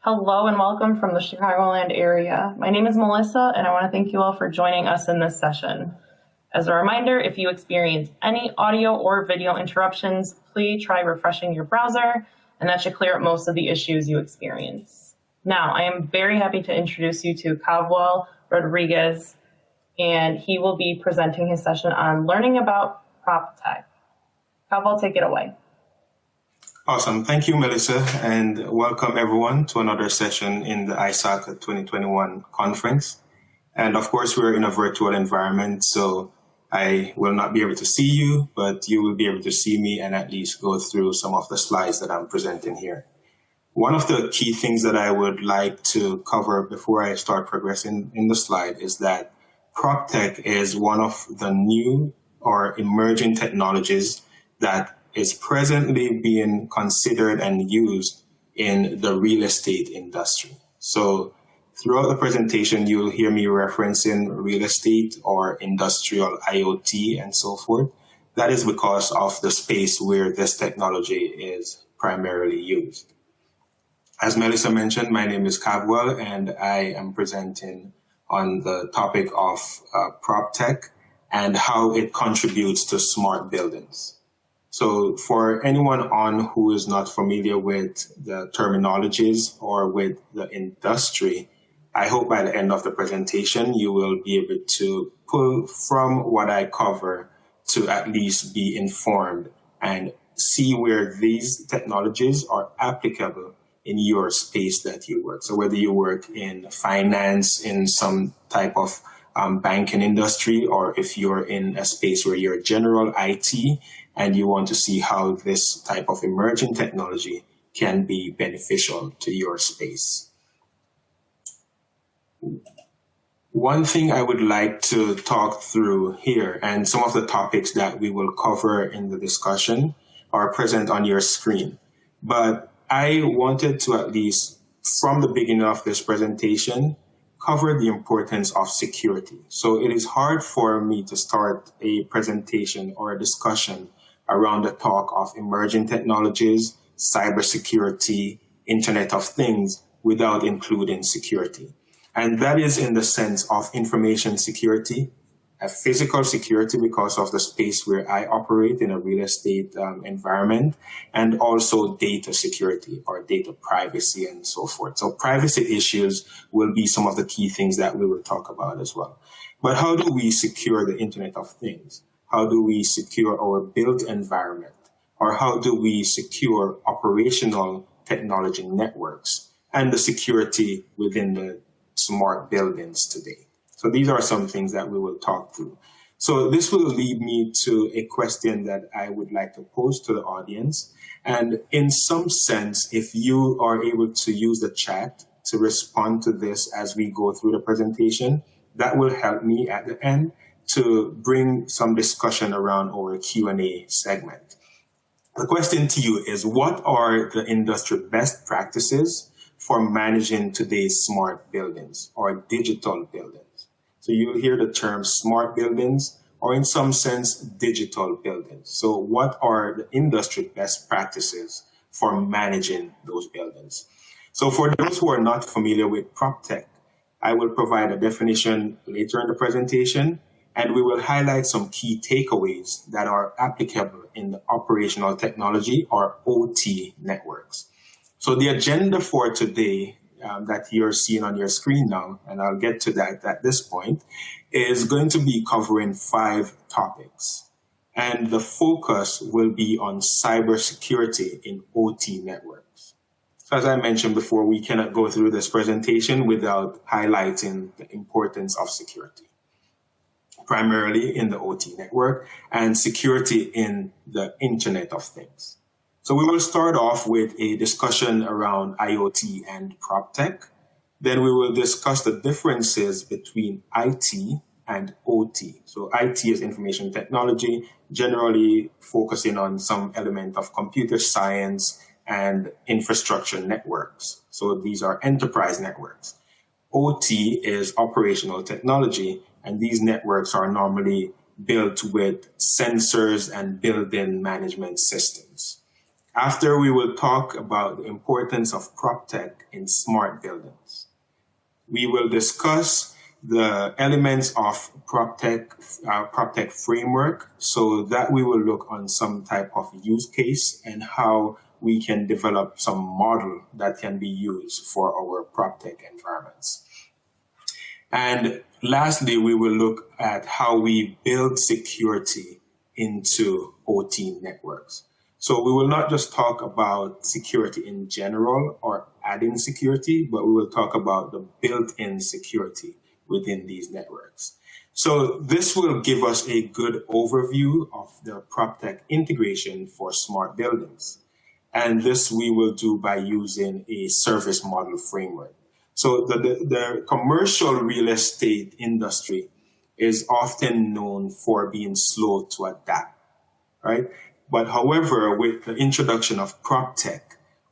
Hello and welcome from the Chicagoland area. My name is Melissa and I want to thank you all for joining us in this session. As a reminder, if you experience any audio or video interruptions, please try refreshing your browser and that should clear up most of the issues you experience. Now, I am very happy to introduce you to Cavwell Rodriques, and he will be presenting his session on learning about PropTech. Cavwell, take it away. Awesome. Thank you, Melissa, and welcome everyone to another session in the ISACA 2021 conference. And of course, we're in a virtual environment, so I will not be able to see you, but you will be able to see me and at least go through some of the slides that I'm presenting here. One of the key things that I would like to cover before I start progressing in the slide is that PropTech is one of the new or emerging technologies that is presently being considered and used in the real estate industry. So throughout the presentation, you'll hear me referencing real estate or industrial IoT and so forth. That is because of the space where this technology is primarily used. As Melissa mentioned, my name is Cavwell and I am presenting on the topic of PropTech and how it contributes to smart buildings. So for anyone on who is not familiar with the terminologies or with the industry, I hope by the end of the presentation, you will be able to pull from what I cover to at least be informed and see where these technologies are applicable in your space that you work. So whether you work in finance, in some type of banking industry, or if you're in a space where you're general IT and you want to see how this type of emerging technology can be beneficial to your space. One thing I would like to talk through here, and some of the topics that we will cover in the discussion are present on your screen, but I wanted to at least from the beginning of this presentation cover the importance of security. So it is hard for me to start a presentation or a discussion around the talk of emerging technologies, cybersecurity, Internet of Things, without including security. And that is in the sense of information security, a physical security because of the space where I operate in a real estate environment, and also data security or data privacy and so forth. So privacy issues will be some of the key things that we will talk about as well. But how do we secure the Internet of Things? How do we secure our built environment? Or how do we secure operational technology networks and the security within the smart buildings today? So these are some things that we will talk through. So this will lead me to a question that I would like to pose to the audience. And in some sense, if you are able to use the chat to respond to this as we go through the presentation, that will help me at the end to bring some discussion around our Q&A segment. The question to you is, what are the industry best practices for managing today's smart buildings or digital buildings? So you'll hear the term smart buildings, or in some sense, digital buildings. So what are the industry best practices for managing those buildings? So for those who are not familiar with PropTech, I will provide a definition later in the presentation, and we will highlight some key takeaways that are applicable in the operational technology or OT networks. So the agenda for today that you're seeing on your screen now, and I'll get to that at this point, is going to be covering 5 topics. And the focus will be on cybersecurity in OT networks. So as I mentioned before, we cannot go through this presentation without highlighting the importance of security, primarily in the OT network and security in the Internet of Things. So we will start off with a discussion around IoT and PropTech. Then we will discuss the differences between IT and OT. So IT is information technology, generally focusing on some element of computer science and infrastructure networks. So these are enterprise networks. OT is operational technology, and these networks are normally built with sensors and building management systems. After, we will talk about the importance of PropTech in smart buildings. We will discuss the elements of PropTech framework, so that we will look on some type of use case and how we can develop some model that can be used for our PropTech environments. And lastly, we will look at how we build security into OT networks. So we will not just talk about security in general or adding security, but we will talk about the built-in security within these networks. So this will give us a good overview of the PropTech integration for smart buildings. And this we will do by using a service model framework. So the commercial real estate industry is often known for being slow to adapt, right? But however, with the introduction of PropTech,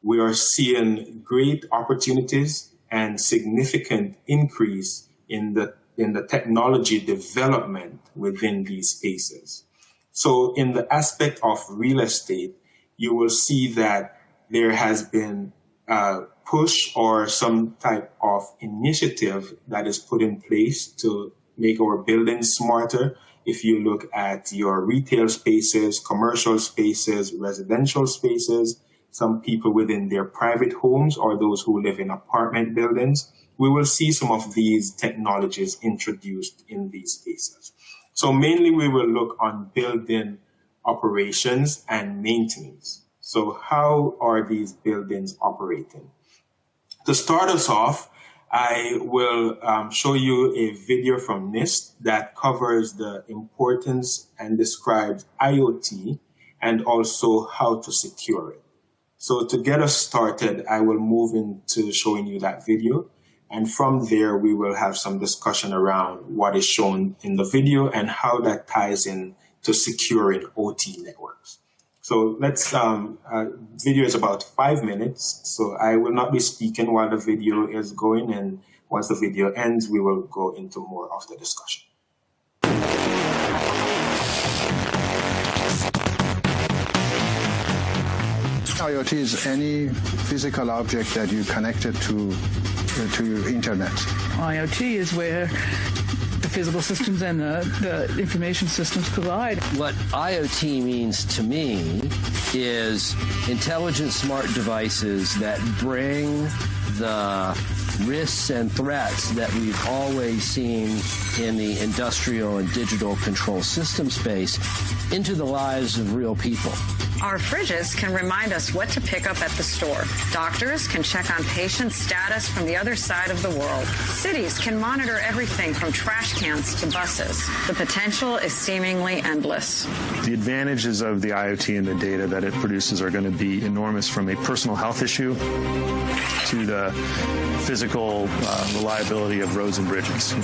we are seeing great opportunities and significant increase in the technology development within these spaces. So in the aspect of real estate, you will see that there has been a push or some type of initiative that is put in place to make our buildings smarter. If you look at your retail spaces, commercial spaces, residential spaces, some people within their private homes or those who live in apartment buildings, we will see some of these technologies introduced in these spaces. So mainly we will look on building operations and maintenance. So how are these buildings operating? To start us off, I will show you a video from NIST that covers the importance and describes IoT and also how to secure it. So to get us started, I will move into showing you that video. And from there, we will have some discussion around what is shown in the video and how that ties in to securing OT networks. So let's, video is about 5 minutes. So I will not be speaking while the video is going. And once the video ends, we will go into more of the discussion. IoT is any physical object that you connected to your internet. IoT is where the physical systems and the information systems collide. What IoT means to me is intelligent smart devices that bring the risks and threats that we've always seen in the industrial and digital control system space into the lives of real people. Our fridges can remind us what to pick up at the store. Doctors can check on patient status from the other side of the world. Cities can monitor everything from trash cans to buses. The potential is seemingly endless. The advantages of the IoT and the data that it produces are going to be enormous, from a personal health issue to the physical reliability of roads and bridges.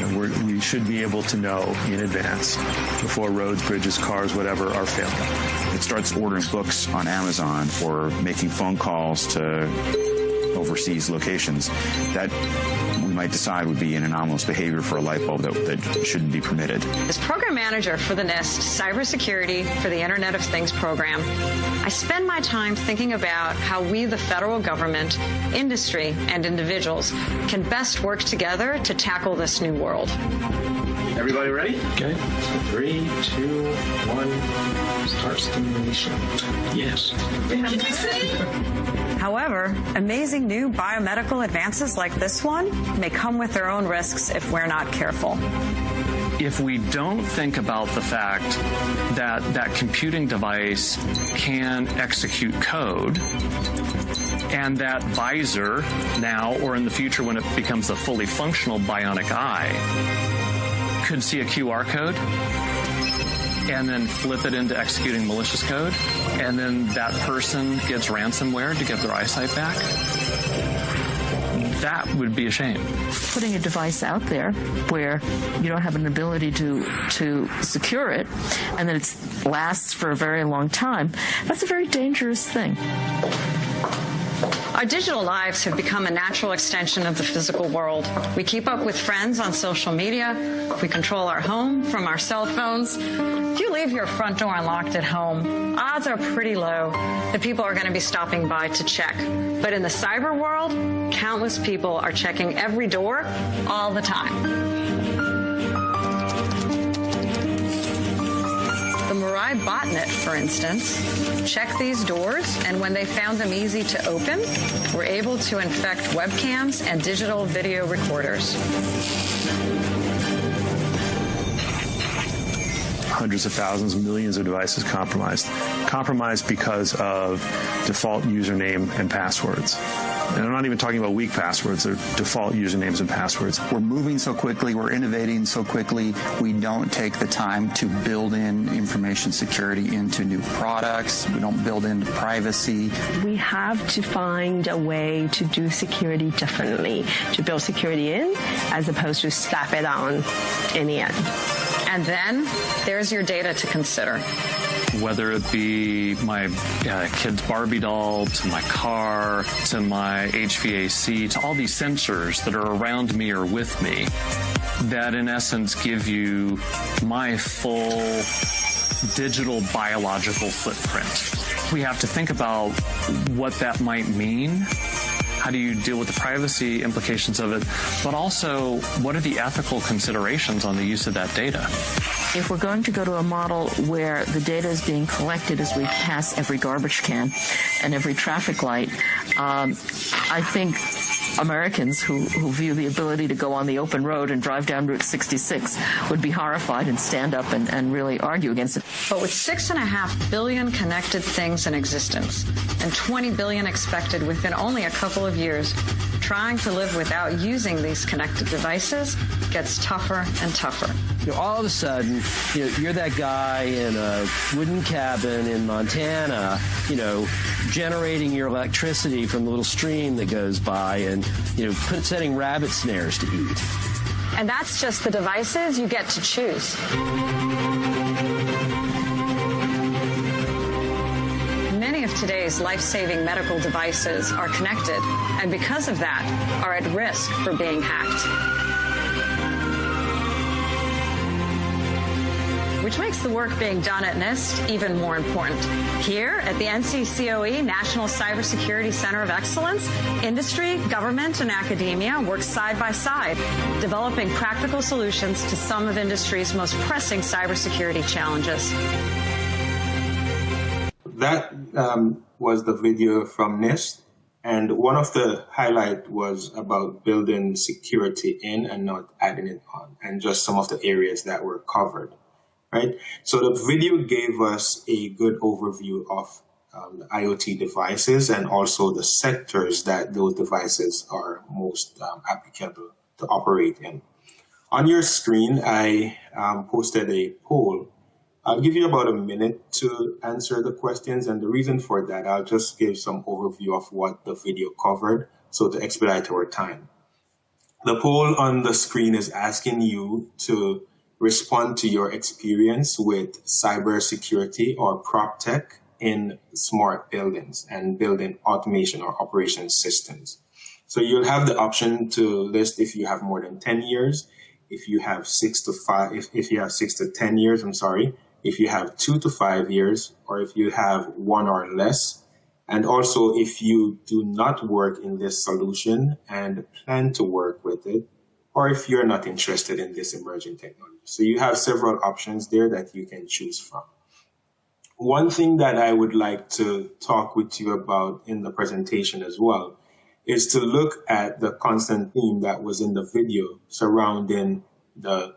We should be able to know in advance before roads, bridges, cars, whatever, are failing. It starts ordering books on Amazon or making phone calls to overseas locations that we might decide would be an anomalous behavior for a light bulb that shouldn't be permitted. As program manager for the NIST Cybersecurity for the Internet of Things program, I spend my time thinking about how we, the federal government, industry, and individuals can best work together to tackle this new world. Everybody ready? Okay. 3, 2, 1. Start stimulation. Yes. However, amazing new biomedical advances like this one may come with their own risks if we're not careful. If we don't think about the fact that that computing device can execute code, and that visor now, or in the future when it becomes a fully functional bionic eye, could see a QR code and then flip it into executing malicious code, and then that person gets ransomware to get their eyesight back, that would be a shame. Putting a device out there where you don't have an ability to secure it, and then it lasts for a very long time, that's a very dangerous thing. Our digital lives have become a natural extension of the physical world. We keep up with friends on social media. We control our home from our cell phones. If you leave your front door unlocked at home, odds are pretty low that people are going to be stopping by to check. But in the cyber world, countless people are checking every door all the time. The Mirai botnet, for instance, checked these doors, and when they found them easy to open, were able to infect webcams and digital video recorders. Hundreds of thousands, millions of devices compromised. Compromised because of default username and passwords. And I'm not even talking about weak passwords, they're default usernames and passwords. We're moving so quickly, we're innovating so quickly, we don't take the time to build in information security into new products, we don't build in privacy. We have to find a way to do security differently, to build security in as opposed to slap it on in the end. And then there's your data to consider. Whether it be my kid's Barbie doll, to my car, to my HVAC, to all these sensors that are around me or with me, that in essence give you my full digital biological footprint. We have to think about what that might mean. How do you deal with the privacy implications of it? But also, what are the ethical considerations on the use of that data? If we're going to go to a model where the data is being collected as we pass every garbage can and every traffic light, I think Americans who view the ability to go on the open road and drive down Route 66 would be horrified and stand up and really argue against it. But with 6.5 billion connected things in existence and 20 billion expected within only a couple of years, trying to live without using these connected devices gets tougher and tougher. All of a sudden, you're that guy in a wooden cabin in Montana, generating your electricity from the little stream that goes by and, setting rabbit snares to eat. And that's just the devices you get to choose. Many of today's life-saving medical devices are connected, and because of that, are at risk for being hacked. Which makes the work being done at NIST even more important. Here at the NCCOE National Cybersecurity Center of Excellence, industry, government, and academia work side by side, developing practical solutions to some of industry's most pressing cybersecurity challenges. That was the video from NIST, and one of the highlights was about building security in and not adding it on, and just some of the areas that were covered. Right. So the video gave us a good overview of the IoT devices and also the sectors that those devices are most applicable to operate in. On your screen, I posted a poll. I'll give you about a minute to answer the questions. And the reason for that, I'll just give some overview of what the video covered, so to expedite our time. The poll on the screen is asking you to respond to your experience with cybersecurity or PropTech in smart buildings and building automation or operation systems. So you'll have the option to list if you have more than 10 years, if you have 6 to 10 years, if you have 2 to 5 years, or if you have 1 or less. And also if you do not work in this solution and plan to work with it, or if you're not interested in this emerging technology. So you have several options there that you can choose from. One thing that I would like to talk with you about in the presentation as well is to look at the constant theme that was in the video surrounding the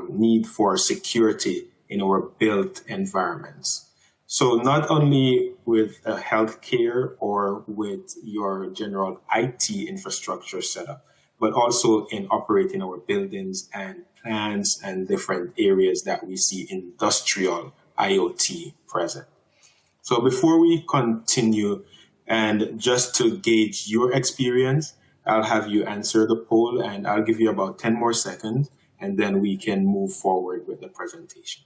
need for security in our built environments. So not only with healthcare or with your general IT infrastructure setup, but also in operating our buildings and plants and different areas that we see industrial IoT present. So before we continue, and just to gauge your experience, I'll have you answer the poll, and I'll give you about 10 more seconds, and then we can move forward with the presentation.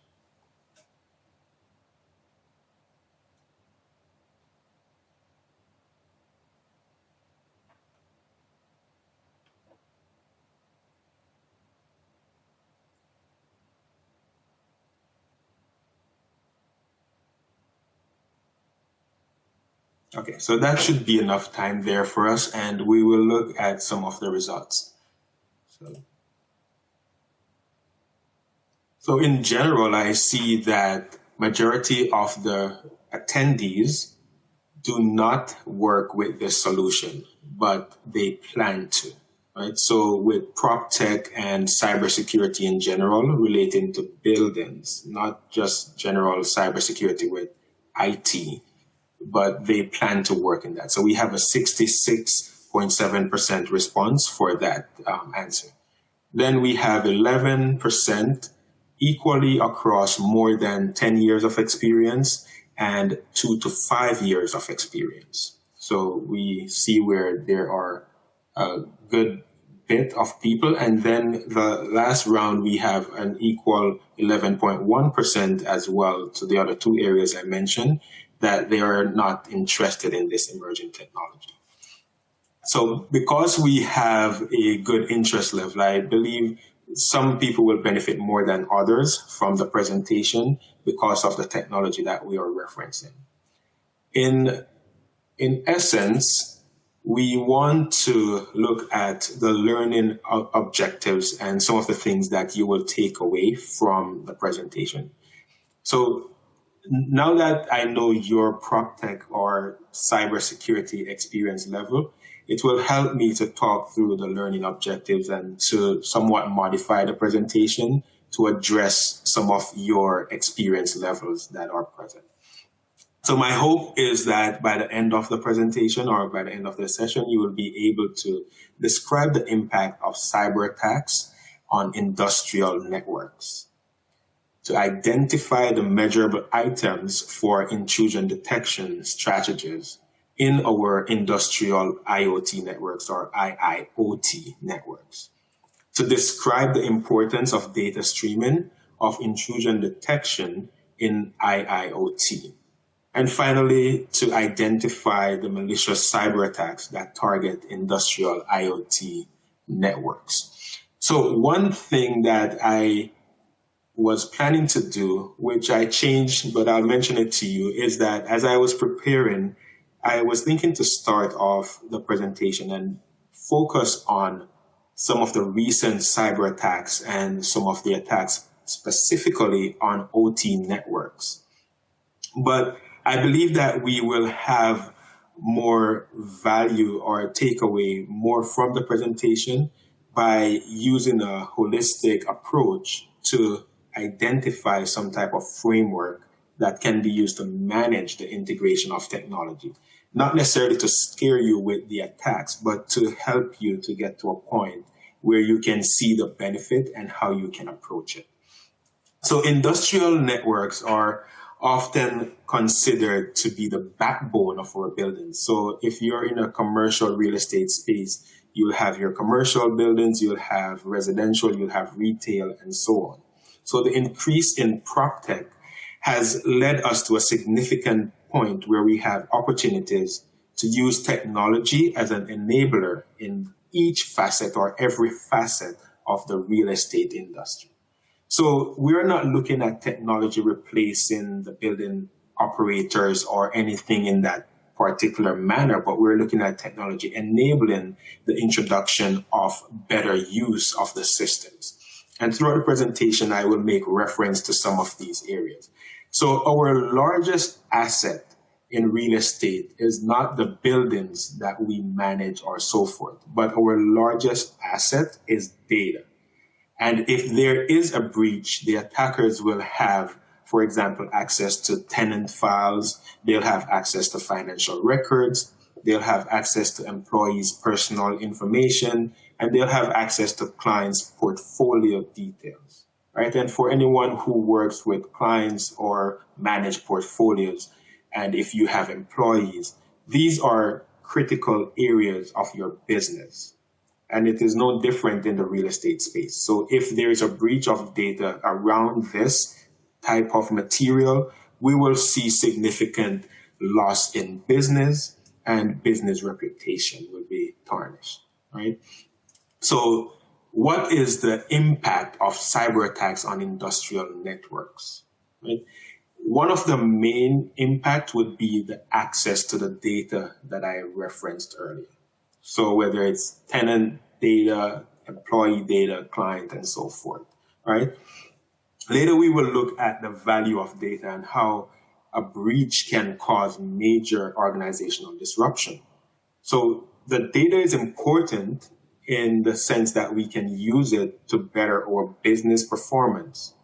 Okay, so that should be enough time there for us, and we will look at some of the results. So in general, I see that majority of the attendees do not work with this solution, but they plan to, right? So with PropTech and cybersecurity in general relating to buildings, not just general cybersecurity with IT, but they plan to work in that. So we have a 66.7% response for that answer. Then we have 11% equally across more than 10 years of experience and 2 to 5 years of experience. So we see where there are a good bit of people. And then the last round, we have an equal 11.1% as well to the other two areas I mentioned, that they are not interested in this emerging technology. So because we have a good interest level, I believe some people will benefit more than others from the presentation because of the technology that we are referencing. In essence, we want to look at the learning objectives and some of the things that you will take away from the presentation. So now that I know your PropTech or cybersecurity experience level, it will help me to talk through the learning objectives and to somewhat modify the presentation to address some of your experience levels that are present. So my hope is that by the end of the presentation or by the end of the session, you will be able to describe the impact of cyber attacks on industrial networks, to identify the measurable items for intrusion detection strategies in our industrial IoT networks or IIoT networks, to describe the importance of data streaming of intrusion detection in IIoT, and finally, to identify the malicious cyber attacks that target industrial IoT networks. So one thing that I was planning to do, which I changed, but I'll mention it to you, is that as I was preparing, I was thinking to start off the presentation and focus on some of the recent cyber attacks and some of the attacks specifically on OT networks. But I believe that we will have more value or takeaway more from the presentation by using a holistic approach to identify some type of framework that can be used to manage the integration of technology. Not necessarily to scare you with the attacks, but to help you to get to a point where you can see the benefit and how you can approach it. So industrial networks are often considered to be the backbone of our buildings. So if you're in a commercial real estate space, you'll have your commercial buildings, you'll have residential, you'll have retail, and so on. So the increase in PropTech has led us to a significant point where we have opportunities to use technology as an enabler in each facet or every facet of the real estate industry. So we're not looking at technology replacing the building operators or anything in that particular manner, but we're looking at technology enabling the introduction of better use of the systems. And throughout the presentation, I will make reference to some of these areas. So our largest asset in real estate is not the buildings that we manage or so forth, but our largest asset is data. And if there is a breach, the attackers will have, for example, access to tenant files, they'll have access to financial records, they'll have access to employees' personal information, and they'll have access to clients' portfolio details, right? And for anyone who works with clients or manage portfolios, and if you have employees, these are critical areas of your business. And it is no different in the real estate space. So if there is a breach of data around this type of material, we will see significant loss in business and business reputation will be tarnished, right? So what is the impact of cyber attacks on industrial networks, right? One of the main impact would be the access to the data that I referenced earlier. So whether it's tenant data, employee data, client, and so forth, right? Later, we will look at the value of data and how a breach can cause major organizational disruption. So the data is important in the sense that we can use it to better our business performance.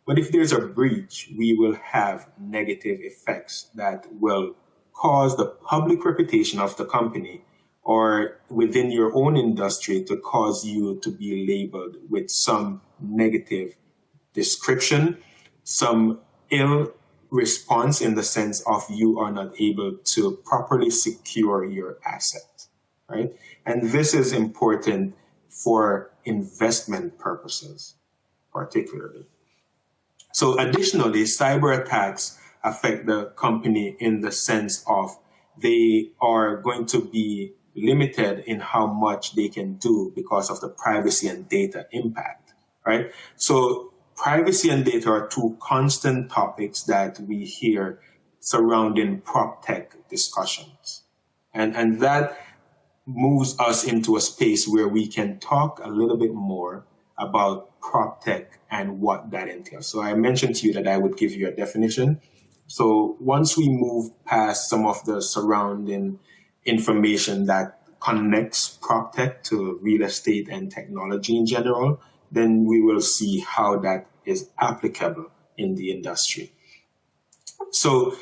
But if there's a breach, we will have negative effects that will cause the public reputation of the company or within your own industry to cause you to be labeled with some negative description, some ill response in the sense of you are not able to properly secure your asset, right? And this is important for investment purposes, particularly. So additionally, cyber attacks affect the company in the sense of they are going to be limited in how much they can do because of the privacy and data impact, right? So privacy and data are two constant topics that we hear surrounding PropTech discussions. And that moves us into a space where we can talk a little bit more about PropTech and what that entails. So I mentioned to you that I would give you a definition. So once we move past some of the surrounding information that connects PropTech to real estate and technology in general, then we will see how that is applicable in the industry. So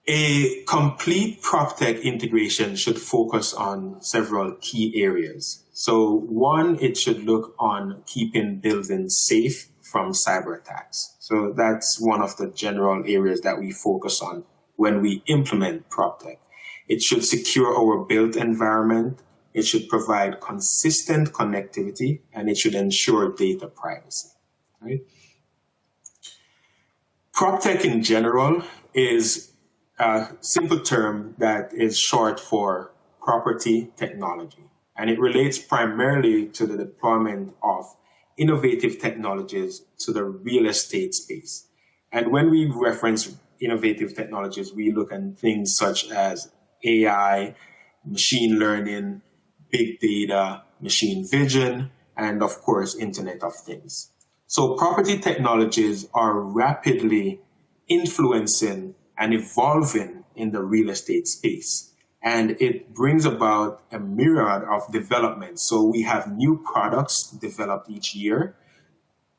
a complete PropTech integration should focus on several key areas. So one, it should look on keeping buildings safe from cyber attacks. So that's one of the general areas that we focus on when we implement PropTech. It should secure our built environment. It should provide consistent connectivity, and it should ensure data privacy, right? PropTech in general is a simple term that is short for property technology, and it relates primarily to the deployment of innovative technologies to the real estate space. And when we reference innovative technologies, we look at things such as AI, machine learning, big data, machine vision, and of course, Internet of Things. So property technologies are rapidly influencing and evolving in the real estate space. And it brings about a myriad of developments. So we have new products developed each year,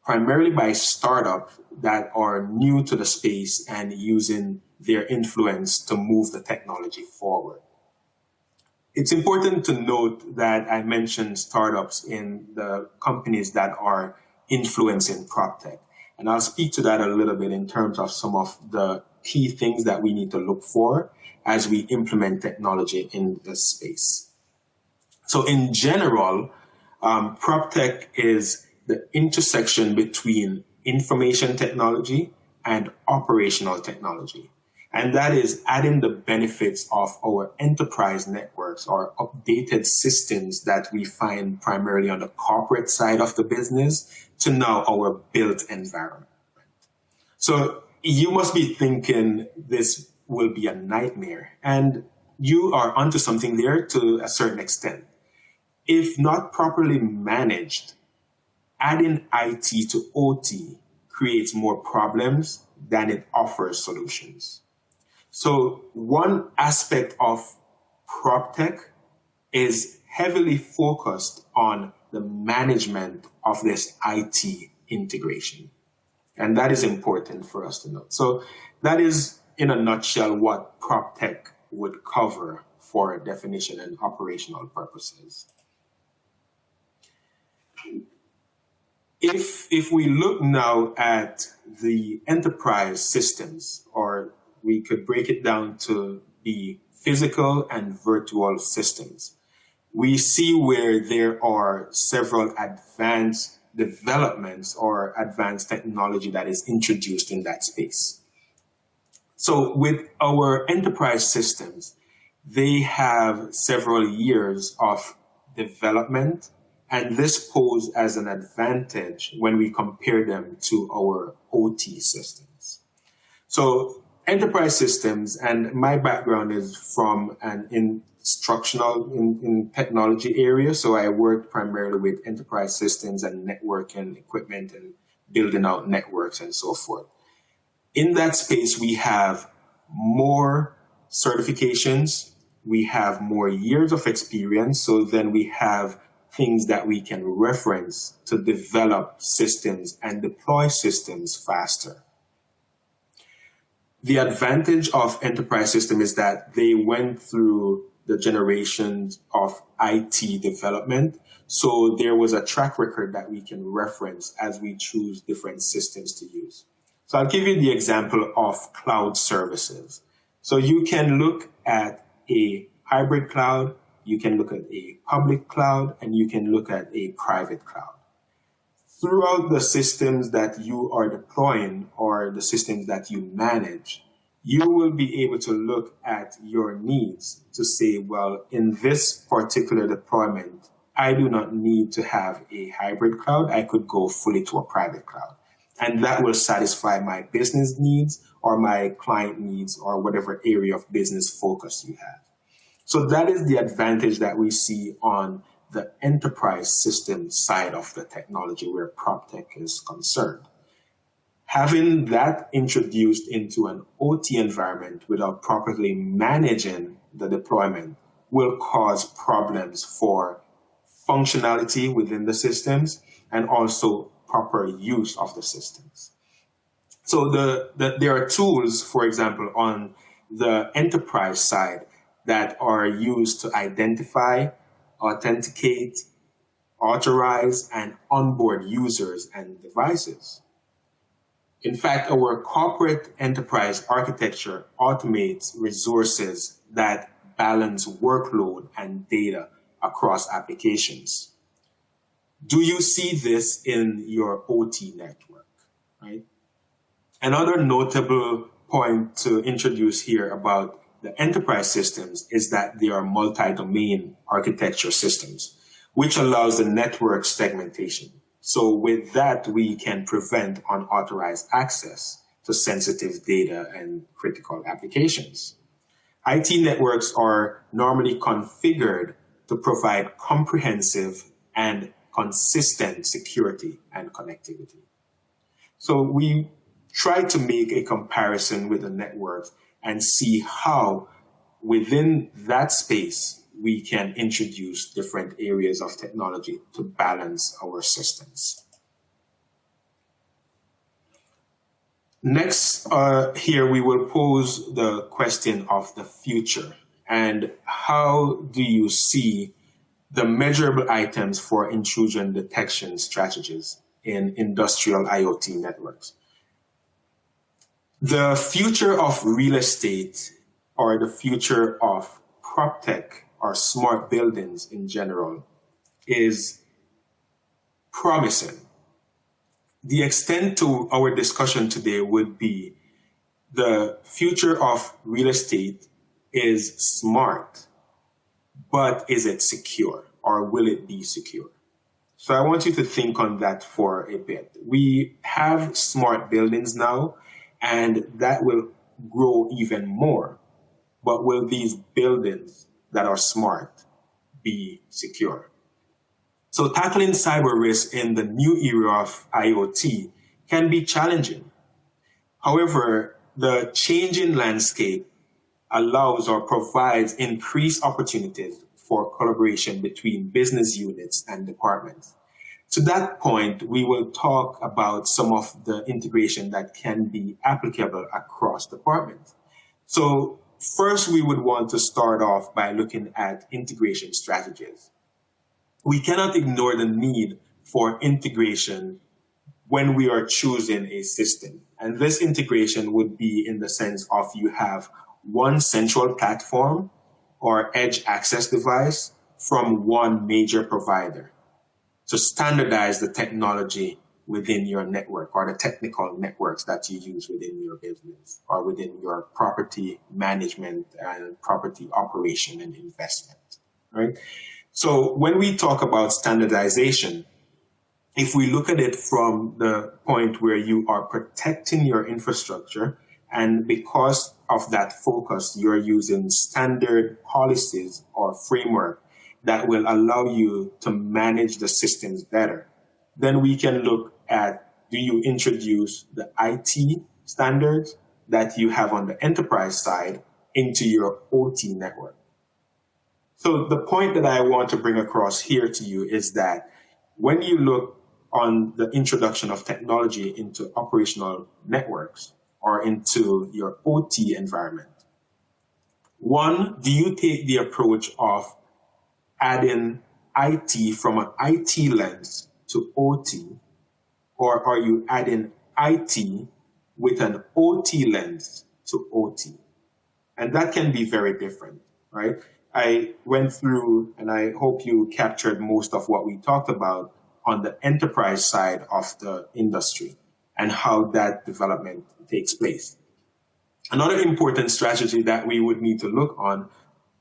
primarily by startups that are new to the space and using their influence to move the technology forward. It's important to note that I mentioned startups in the companies that are influencing PropTech. And I'll speak to that a little bit in terms of some of the key things that we need to look for as we implement technology in this space. So in general, PropTech is the intersection between information technology and operational technology. And that is adding the benefits of our enterprise networks or updated systems that we find primarily on the corporate side of the business to now our built environment. So you must be thinking this will be a nightmare, and you are onto something there to a certain extent. If not properly managed, adding IT to OT creates more problems than it offers solutions. So one aspect of PropTech is heavily focused on the management of this IT integration. And that is important for us to know. So that is, in a nutshell, what PropTech would cover for definition and operational purposes. If we look now at the enterprise systems, or we could break it down to the physical and virtual systems, we see where there are several advanced developments or advanced technology that is introduced in that space. So with our enterprise systems, they have several years of development, and this poses as an advantage when we compare them to our OT systems. So enterprise systems, and my background is from an instructional in technology area. So I work primarily with enterprise systems and networking equipment and building out networks and so forth. In that space, we have more certifications, we have more years of experience, so then we have things that we can reference to develop systems and deploy systems faster. The advantage of enterprise system is that they went through the generations of IT development, so there was a track record that we can reference as we choose different systems to use. So I'll give you the example of cloud services. So you can look at a hybrid cloud, you can look at a public cloud, and you can look at a private cloud. Throughout the systems that you are deploying or the systems that you manage, you will be able to look at your needs to say, well, in this particular deployment, I do not need to have a hybrid cloud. I could go fully to a private cloud. And that will satisfy my business needs or my client needs or whatever area of business focus you have. So that is the advantage that we see on the enterprise system side of the technology where PropTech is concerned. Having that introduced into an OT environment without properly managing the deployment will cause problems for functionality within the systems and also proper use of the systems. So there are tools, for example, on the enterprise side that are used to identify, authenticate, authorize, and onboard users and devices. In fact, our corporate enterprise architecture automates resources that balance workload and data across applications. Do you see this in your OT network, right? Another notable point to introduce here about the enterprise systems is that they are multi-domain architecture systems, which allows the network segmentation. So with that, we can prevent unauthorized access to sensitive data and critical applications. IT networks are normally configured to provide comprehensive and consistent security and connectivity. So we try to make a comparison with the network and see how within that space we can introduce different areas of technology to balance our systems. Next, here we will pose the question of the future and how do you see the measurable items for intrusion detection strategies in industrial IoT networks. The future of real estate or the future of PropTech or smart buildings in general is promising. The extent to our discussion today would be the future of real estate is smart, but is it secure or will it be secure? So I want you to think on that for a bit. We have smart buildings now, and that will grow even more. But will these buildings that are smart be secure? So tackling cyber risk in the new era of IoT can be challenging. However, the changing landscape allows or provides increased opportunities for collaboration between business units and departments. To that point, we will talk about some of the integration that can be applicable across departments. So first, we would want to start off by looking at integration strategies. We cannot ignore the need for integration when we are choosing a system. And this integration would be in the sense of you have one central platform or edge access device from one major provider to standardize the technology within your network or the technical networks that you use within your business or within your property management and property operation and investment, right? So when we talk about standardization, if we look at it from the point where you are protecting your infrastructure And because of that focus, you're using standard policies or framework that will allow you to manage the systems better. Then we can look at, do you introduce the IT standards that you have on the enterprise side into your OT network? So the point that I want to bring across here to you is that when you look on the introduction of technology into operational networks or into your OT environment, one, do you take the approach of adding IT from an IT lens to OT, or are you adding IT with an OT lens to OT? And that can be very different, right? I went through, and I hope you captured most of what we talked about on the enterprise side of the industry and how that development takes place. Another important strategy that we would need to look on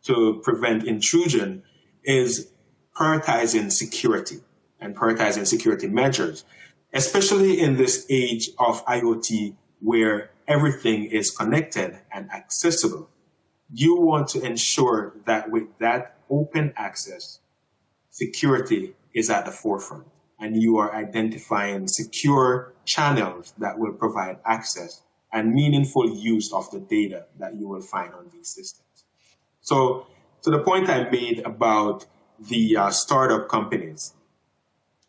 to prevent intrusion is prioritizing security and prioritizing security measures, especially in this age of IoT where everything is connected and accessible. You want to ensure that with that open access, security is at the forefront, and you are identifying secure channels that will provide access and meaningful use of the data that you will find on these systems. So to the point I made about the startup companies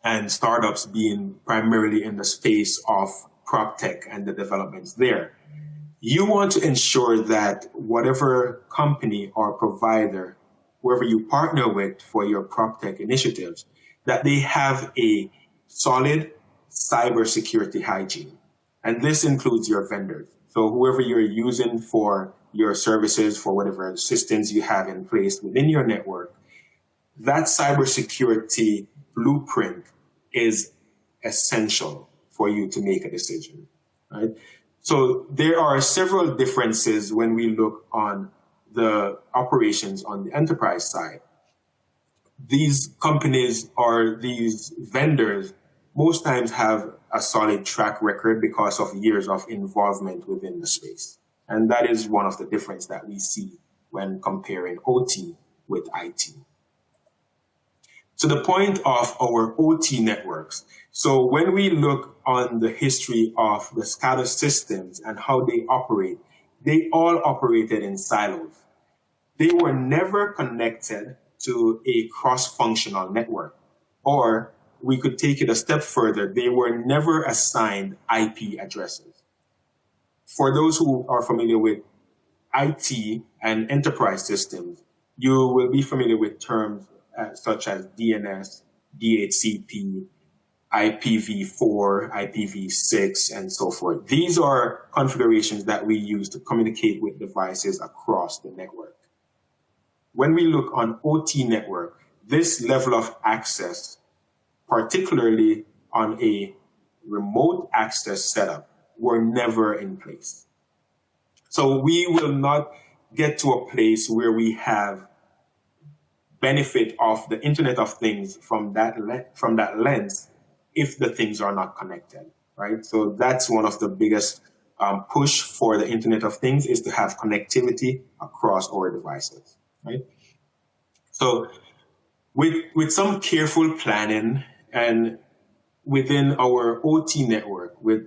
and startups being primarily in the space of PropTech and the developments there, you want to ensure that whatever company or provider, whoever you partner with for your PropTech initiatives, that they have a solid cybersecurity hygiene. And this includes your vendors. So whoever you're using for your services, for whatever systems you have in place within your network, that cybersecurity blueprint is essential for you to make a decision, right? So there are several differences when we look on the operations on the enterprise side. These companies or these vendors most times have a solid track record because of years of involvement within the space. And that is one of the differences that we see when comparing OT with IT. To the point of our OT networks, so when we look on the history of the SCADA systems and how they operate, they all operated in silos. They were never connected to a cross-functional network. Or we could take it a step further, they were never assigned IP addresses. For those who are familiar with IT and enterprise systems, you will be familiar with terms such as DNS, DHCP, IPv4, IPv6, and so forth. These are configurations that we use to communicate with devices across the network. When we look on OT network, this level of access, particularly on a remote access setup, were never in place. So we will not get to a place where we have benefit of the Internet of Things from that lens if the things are not connected, right? So that's one of the biggest push for the Internet of Things, is to have connectivity across our devices, right? So with some careful planning and within our OT network, with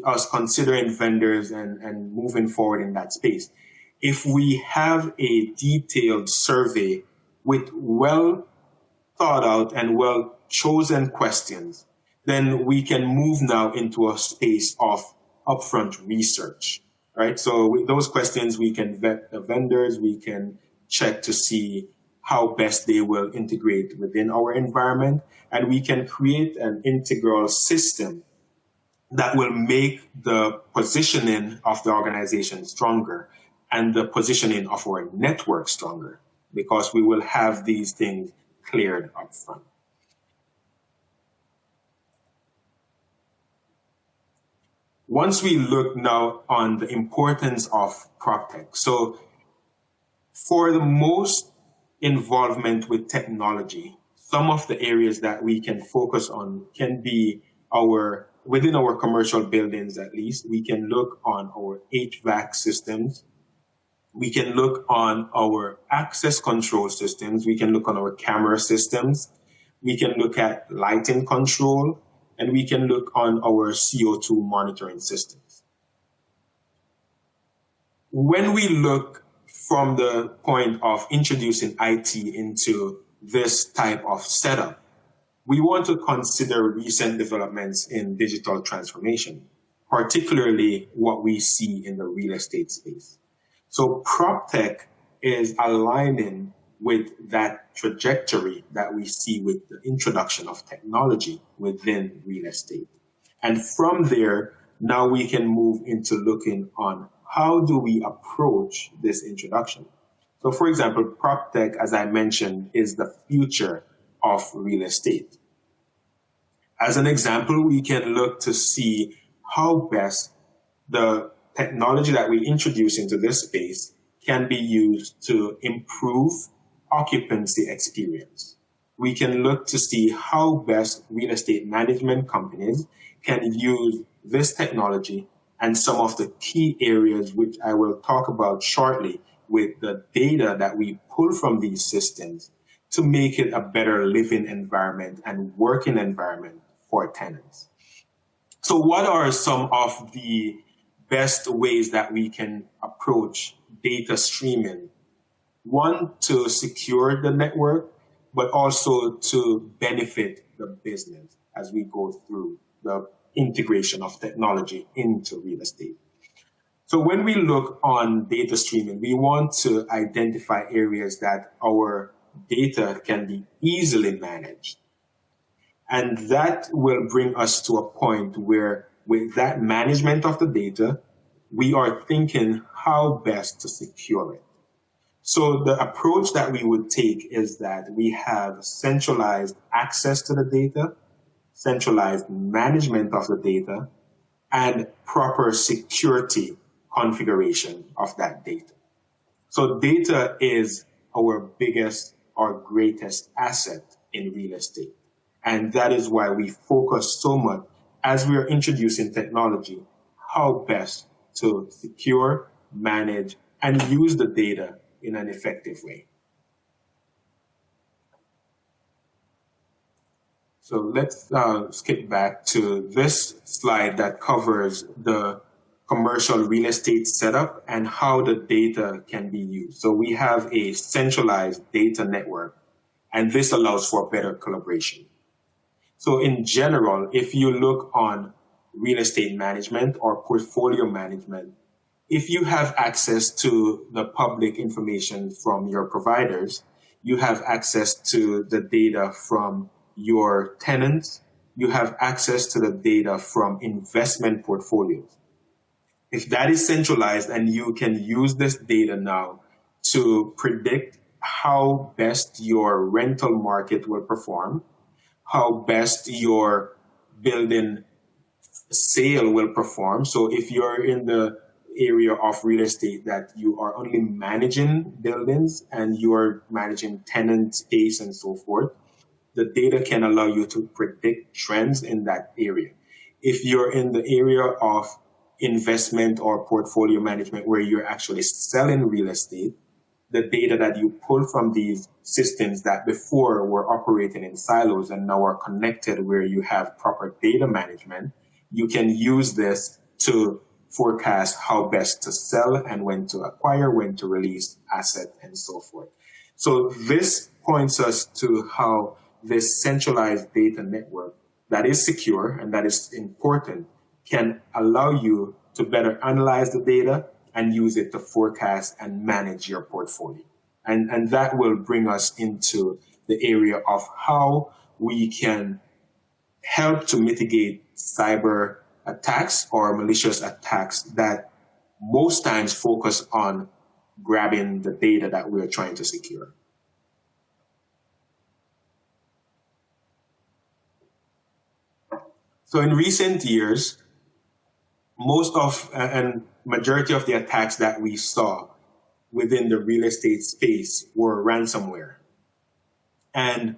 us considering vendors and moving forward in that space, if we have a detailed survey with well thought out and well chosen questions, then we can move now into a space of upfront research, right? So with those questions, we can vet the vendors, we can check to see how best they will integrate within our environment, and we can create an integral system that will make the positioning of the organization stronger and the positioning of our network stronger, because we will have these things cleared up front. Once we look now on the importance of PropTech, so for the most involvement with technology, some of the areas that we can focus on can be our within our commercial buildings at least, we can look on our HVAC systems. We can look on our access control systems. We can look on our camera systems. We can look at lighting control, and we can look on our CO2 monitoring systems. When we look from the point of introducing IT into this type of setup, we want to consider recent developments in digital transformation, particularly what we see in the real estate space. So PropTech is aligning with that trajectory that we see with the introduction of technology within real estate. And from there, now we can move into looking on how do we approach this introduction. So for example, PropTech, as I mentioned, is the future of real estate. As an example, we can look to see how best the technology that we introduce into this space can be used to improve occupancy experience. We can look to see how best real estate management companies can use this technology and some of the key areas which I will talk about shortly with the data that we pull from these systems to make it a better living environment and working environment for tenants. So what are some of the best ways that we can approach data streaming? One, to secure the network, but also to benefit the business as we go through the integration of technology into real estate. So when we look on data streaming, we want to identify areas that our data can be easily managed. And that will bring us to a point where with that management of the data, we are thinking how best to secure it. So the approach that we would take is that we have centralized access to the data, centralized management of the data, and proper security configuration of that data. So data is our biggest or greatest asset in real estate. And that is why we focus so much as we are introducing technology, how best to secure, manage, and use the data in an effective way. So let's skip back to this slide that covers the commercial real estate setup and how the data can be used. So we have a centralized data network, and this allows for better collaboration. So in general, if you look on real estate management or portfolio management, if you have access to the public information from your providers, you have access to the data from your tenants, you have access to the data from investment portfolios. If that is centralized and you can use this data now to predict how best your rental market will perform, how best your building sale will perform. So if you're in the area of real estate that you are only managing buildings and you are managing tenant space and so forth, the data can allow you to predict trends in that area. If you're in the area of investment or portfolio management where you're actually selling real estate, the data that you pull from these systems that before were operating in silos and now are connected where you have proper data management, you can use this to forecast how best to sell and when to acquire, when to release asset and so forth. So this points us to how this centralized data network that is secure and that is important can allow you to better analyze the data and use it to forecast and manage your portfolio. And that will bring us into the area of how we can help to mitigate cyber attacks or malicious attacks that most times focus on grabbing the data that we're trying to secure. So in recent years, most of and majority of the attacks that we saw within the real estate space were ransomware. And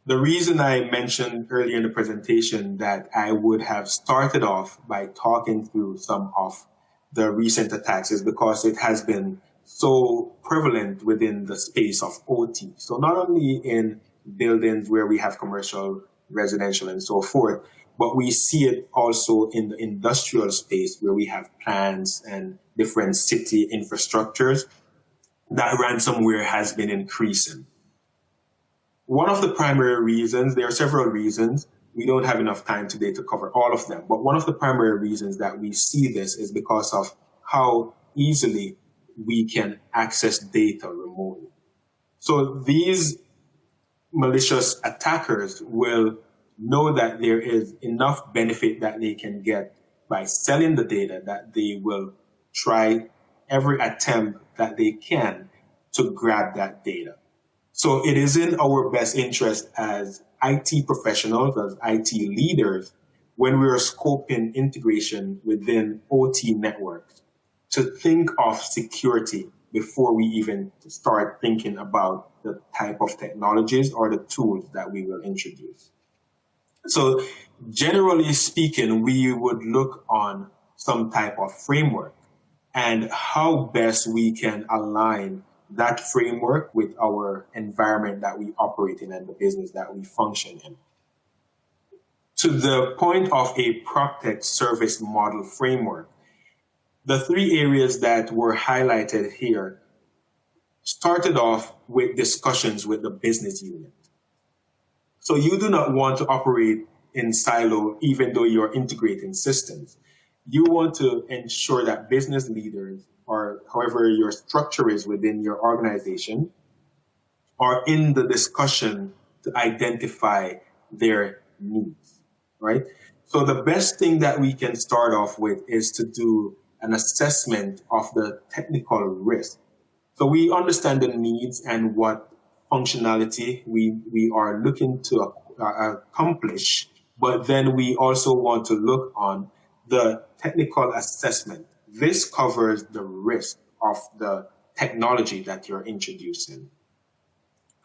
The reason I mentioned earlier in the presentation that I would have started off by talking through some of the recent attacks is because it has been so prevalent within the space of OT. So not only in buildings where we have commercial, residential, and so forth, but we see it also in the industrial space where we have plants and different city infrastructures. That ransomware has been increasing. One of the primary reasons, there are several reasons, we don't have enough time today to cover all of them, but one of the primary reasons that we see this is because of how easily we can access data remotely. So these malicious attackers will know that there is enough benefit that they can get by selling the data that they will try every attempt that they can to grab that data. So it is in our best interest as IT professionals, as IT leaders, when we're scoping integration within OT networks, to think of security before we even start thinking about the type of technologies or the tools that we will introduce. So generally speaking, we would look on some type of framework and how best we can align that framework with our environment that we operate in and the business that we function in. To the point of a PropTech service model framework, the three areas that were highlighted here started off with discussions with the business unit. So you do not want to operate in silo even though you're integrating systems. You want to ensure that business leaders, or however your structure is within your organization, are in the discussion to identify their needs, right? So the best thing that we can start off with is to do an assessment of the technical risk. So we understand the needs and what functionality we are looking to accomplish, but then we also want to look on the technical assessment. This covers the risk of the technology that you're introducing.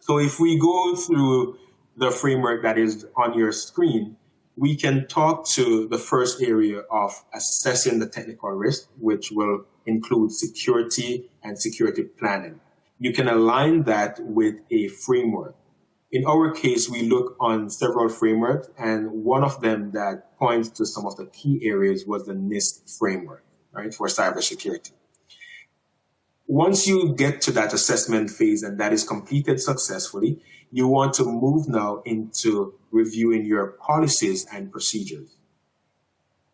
So if we go through the framework that is on your screen, we can talk to the first area of assessing the technical risk, which will include security and security planning. You can align that with a framework. In our case, we look on several frameworks, and one of them that points to some of the key areas was the NIST framework, right, for cybersecurity. Once you get to that assessment phase and that is completed successfully, you want to move now into reviewing your policies and procedures.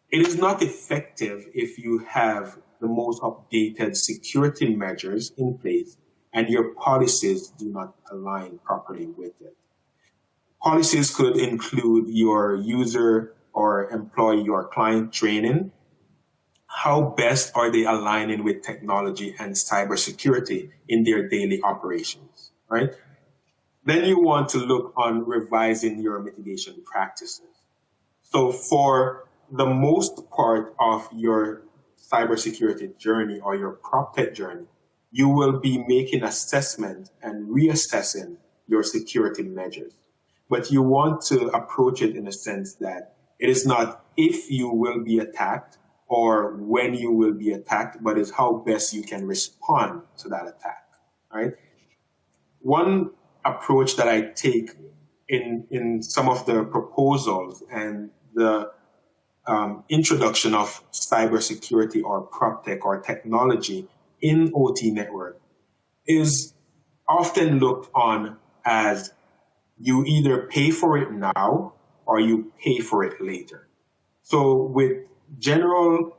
It is not effective if you have the most updated security measures in place and your policies do not align properly with it. Policies could include your user or employee or client training. How best are they aligning with technology and cybersecurity in their daily operations, right? Then you want to look on revising your mitigation practices. So for the most part of your cybersecurity journey or your PropTech journey, you will be making assessment and reassessing your security measures. But you want to approach it in a sense that it is not if you will be attacked or when you will be attacked, but it's how best you can respond to that attack, right? One approach that I take in some of the proposals and the introduction of cybersecurity or PropTech or technology in OT network is often looked on as you either pay for it now or you pay for it later. So with general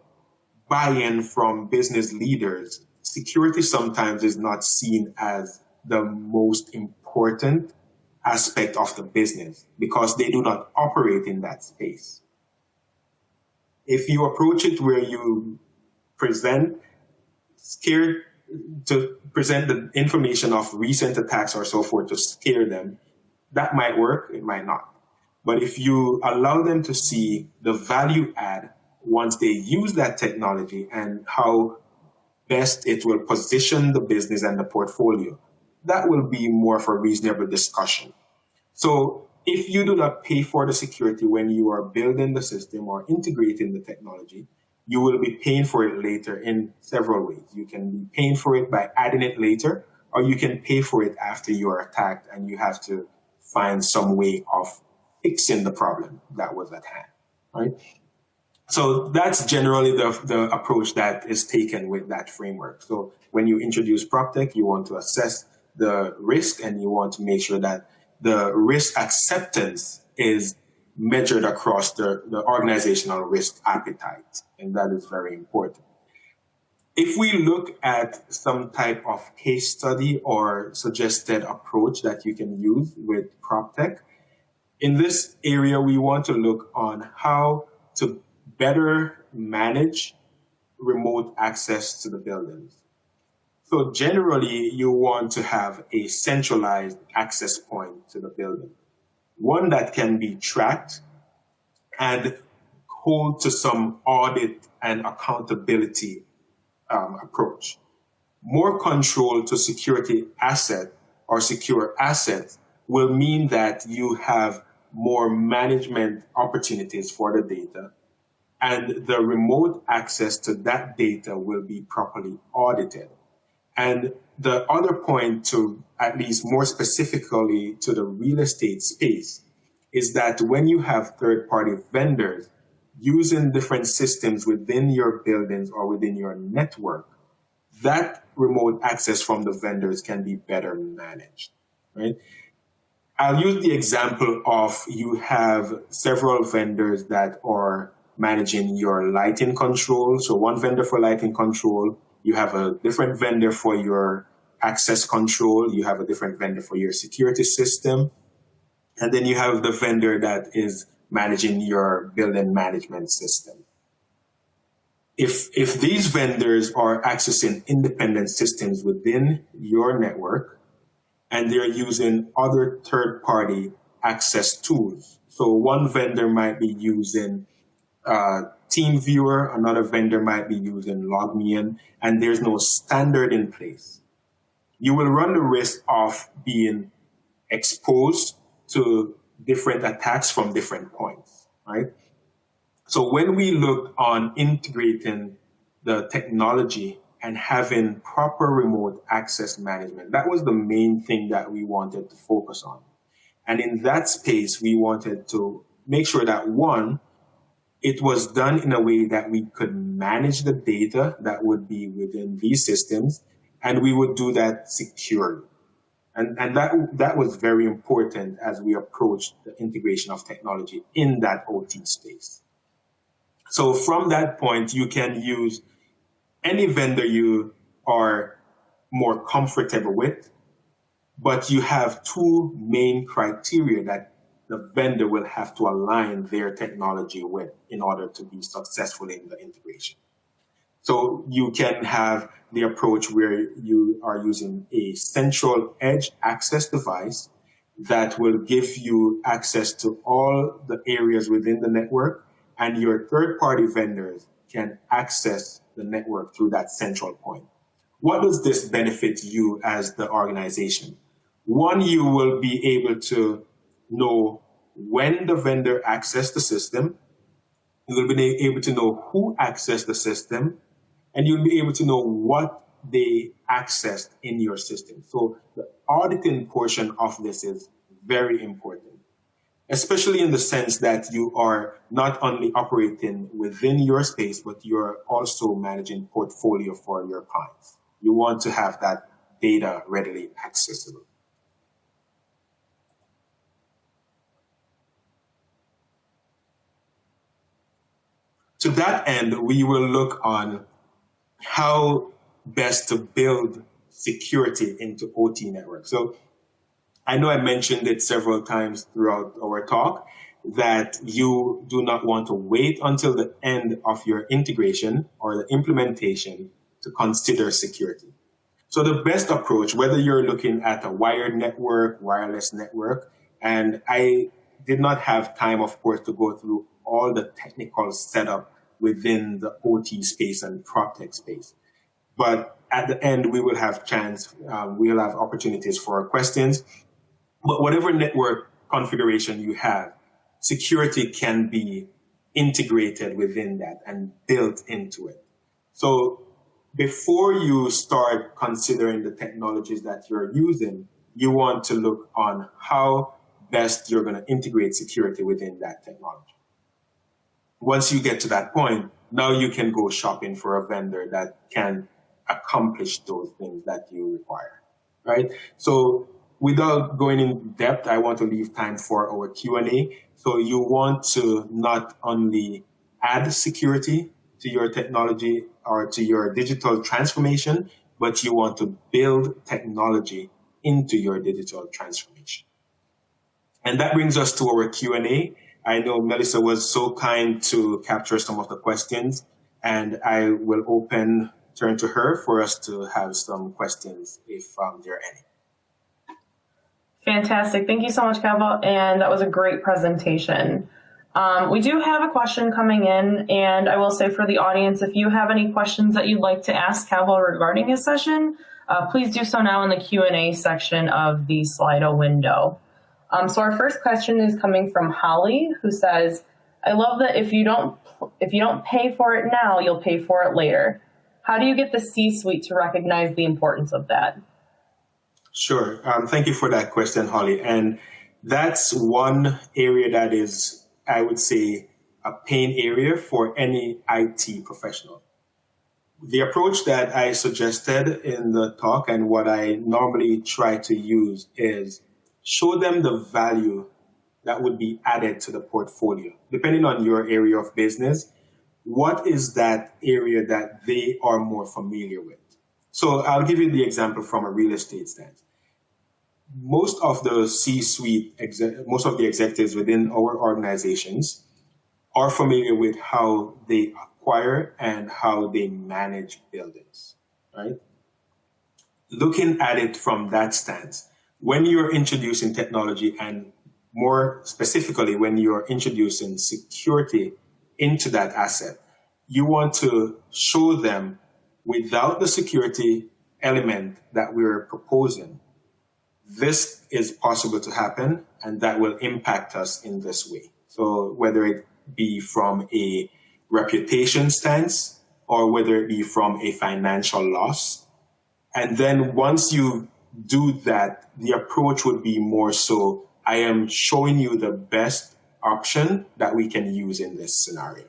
buy-in from business leaders, security sometimes is not seen as the most important aspect of the business because they do not operate in that space. If you approach it where you present the information of recent attacks or so forth to scare them, that might work, it might not. But if you allow them to see the value add once they use that technology and how best it will position the business and the portfolio, that will be more for reasonable discussion. So if you do not pay for the security when you are building the system or integrating the technology, you will be paying for it later in several ways. You can be paying for it by adding it later, or you can pay for it after you are attacked and you have to find some way of fixing the problem that was at hand, right? So that's generally the approach that is taken with that framework. So when you introduce PropTech, you want to assess the risk and you want to make sure that the risk acceptance is measured across the organizational risk appetite, and that is very important. If we look at some type of case study or suggested approach that you can use with PropTech, in this area, we want to look on how to better manage remote access to the buildings. So generally, you want to have a centralized access point to the building, one that can be tracked and hold to some audit and accountability approach. More control to security asset or secure assets will mean that you have more management opportunities for the data, and the remote access to that data will be properly audited. And the other point, to at least more specifically to the real estate space, is that when you have third-party vendors using different systems within your buildings or within your network, that remote access from the vendors can be better managed, right? I'll use the example of you have several vendors that are managing your lighting control. So one vendor for lighting control, you have a different vendor for your access control, you have a different vendor for your security system, and then you have the vendor that is managing your building management system. If these vendors are accessing independent systems within your network and they're using other third-party access tools, so one vendor might be using TeamViewer, another vendor might be using LogMeIn, and there's no standard in place, you will run the risk of being exposed to different attacks from different points, right? So when we look on integrating the technology and having proper remote access management, that was the main thing that we wanted to focus on. And in that space, we wanted to make sure that, one, it was done in a way that we could manage the data that would be within these systems, and we would do that securely. And that was very important as we approached the integration of technology in that OT space. So from that point, you can use any vendor you are more comfortable with, but you have two main criteria that the vendor will have to align their technology with in order to be successful in the integration. So you can have the approach where you are using a central edge access device that will give you access to all the areas within the network, and your third-party vendors can access the network through that central point. What does this benefit you as the organization? One, you will be able to know when the vendor accessed the system, you will be able to know who accessed the system, and you'll be able to know what they accessed in your system. So the auditing portion of this is very important, especially in the sense that you are not only operating within your space, but you're also managing portfolio for your clients. You want to have that data readily accessible. To that end, we will look on how best to build security into OT networks. So I know I mentioned it several times throughout our talk that you do not want to wait until the end of your integration or the implementation to consider security. So the best approach, whether you're looking at a wired network, wireless network, and I did not have time, of course, to go through all the technical setup within the OT space and PropTech space. But at the end, we will have we'll have opportunities for questions. But whatever network configuration you have, security can be integrated within that and built into it. So before you start considering the technologies that you're using, you want to look on how best you're going to integrate security within that technology. Once you get to that point, now you can go shopping for a vendor that can accomplish those things that you require, right? So without going in depth, I want to leave time for our Q&A. So you want to not only add security to your technology or to your digital transformation, but you want to build technology into your digital transformation. And that brings us to our Q&A. I know Melissa was so kind to capture some of the questions, and I will turn to her for us to have some questions if there are any. Fantastic. Thank you so much, Cavwell, and that was a great presentation. We do have a question coming in, and I will say for the audience, if you have any questions that you'd like to ask Cavwell regarding his session, please do so now in the Q&A section of the Slido window. So our first question is coming from Holly, who says, I love that if you don't pay for it now, you'll pay for it later. How do you get the C-suite to recognize the importance of that? Sure. Thank you for that question, Holly. And that's one area that is, I would say, a pain area for any IT professional. The approach that I suggested in the talk and what I normally try to use is show them the value that would be added to the portfolio. Depending on your area of business, what is that area that they are more familiar with? So I'll give you the example from a real estate stance. Most of the C-suite, most of the executives within our organizations are familiar with how they acquire and how they manage buildings, right? Looking at it from that stance, when you're introducing technology and more specifically, when you're introducing security into that asset, you want to show them without the security element that we're proposing, this is possible to happen and that will impact us in this way. So whether it be from a reputation stance or whether it be from a financial loss. And then once you do that, the approach would be more so, I am showing you the best option that we can use in this scenario.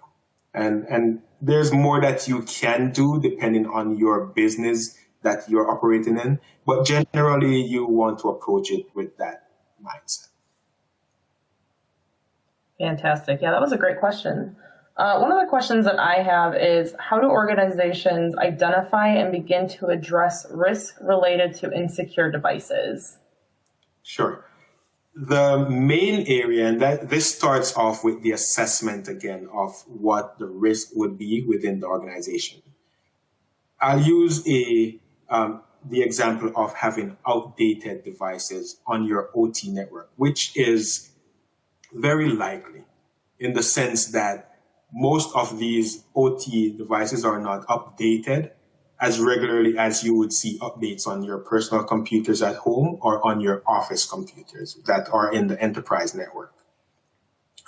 And there's more that you can do depending on your business that you're operating in, but generally you want to approach it with that mindset. Fantastic. Yeah, that was a great question. One of the questions that I have is, how do organizations identify and begin to address risk related to insecure devices? Sure. The main area, and that this starts off with the assessment again of what the risk would be within the organization. I'll use the example of having outdated devices on your OT network, which is very likely in the sense that most of these OT devices are not updated as regularly as you would see updates on your personal computers at home or on your office computers that are in the enterprise network.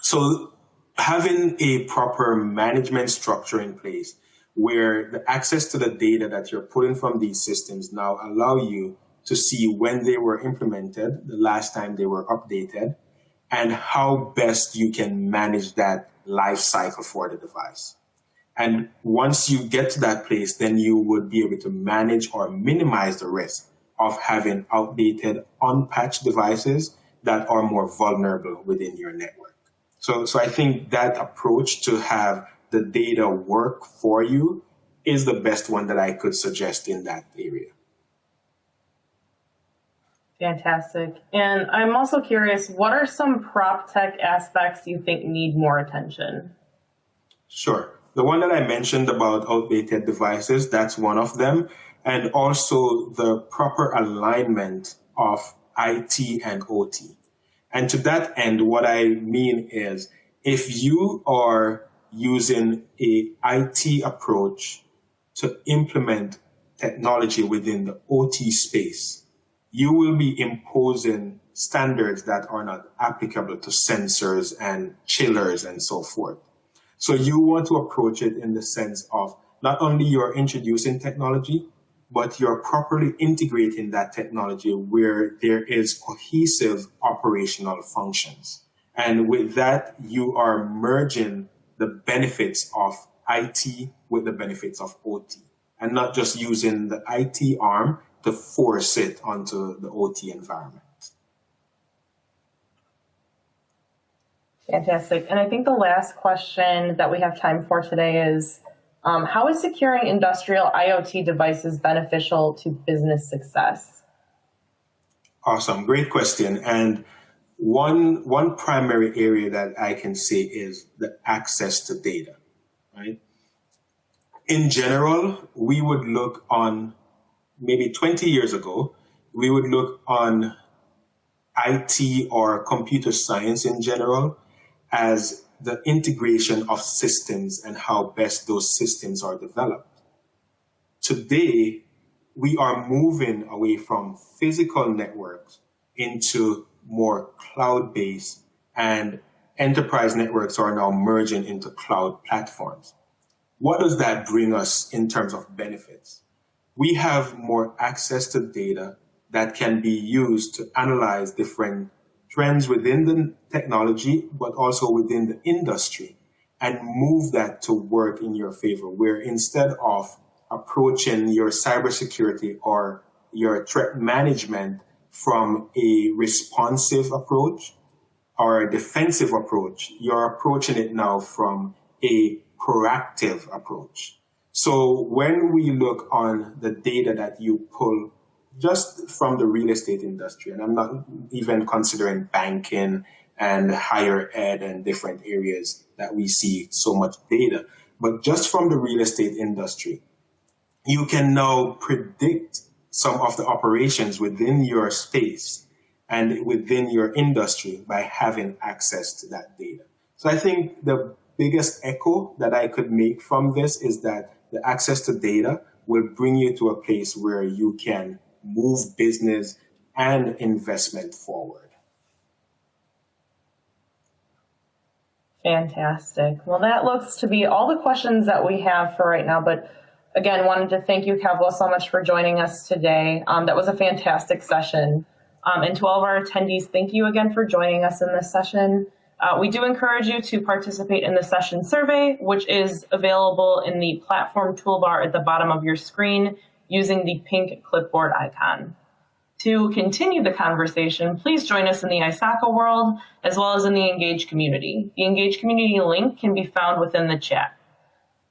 So having a proper management structure in place where the access to the data that you're pulling from these systems now allow you to see when they were implemented, the last time they were updated, and how best you can manage that life cycle for the device. And once you get to that place, then you would be able to manage or minimize the risk of having outdated, unpatched devices that are more vulnerable within your network. So I think that approach to have the data work for you is the best one that I could suggest in that area. Fantastic. And I'm also curious, what are some PropTech aspects you think need more attention? Sure. The one that I mentioned about outdated devices, that's one of them. And also the proper alignment of IT and OT. And to that end, what I mean is, if you are using a IT approach to implement technology within the OT space, you will be imposing standards that are not applicable to sensors and chillers and so forth. So you want to approach it in the sense of not only you're introducing technology, but you're properly integrating that technology where there is cohesive operational functions. And with that, you are merging the benefits of IT with the benefits of OT, and not just using the IT arm to force it onto the OT environment. Fantastic. And I think the last question that we have time for today is, how is securing industrial IoT devices beneficial to business success? Awesome. Great question. And one primary area that I can say is the access to data, right? In general, we would look on, maybe 20 years ago, we would look on IT or computer science in general as the integration of systems and how best those systems are developed. Today, we are moving away from physical networks into more cloud-based, and enterprise networks are now merging into cloud platforms. What does that bring us in terms of benefits? We have more access to data that can be used to analyze different trends within the technology, but also within the industry, and move that to work in your favor, where instead of approaching your cybersecurity or your threat management from a responsive approach or a defensive approach, you're approaching it now from a proactive approach. So when we look on the data that you pull just from the real estate industry, and I'm not even considering banking and higher ed and different areas that we see so much data, but just from the real estate industry, you can now predict some of the operations within your space and within your industry by having access to that data. So I think the biggest echo that I could make from this is that the access to data will bring you to a place where you can move business and investment forward. Fantastic. Well, that looks to be all the questions that we have for right now, but again, wanted to thank you, Cavwell, so much for joining us today. That was a fantastic session. And to all of our attendees, thank you again for joining us in this session. We do encourage you to participate in the session survey, which is available in the platform toolbar at the bottom of your screen using the pink clipboard icon. To continue the conversation, please join us in the ISACA world, as well as in the Engage community. The Engage community link can be found within the chat.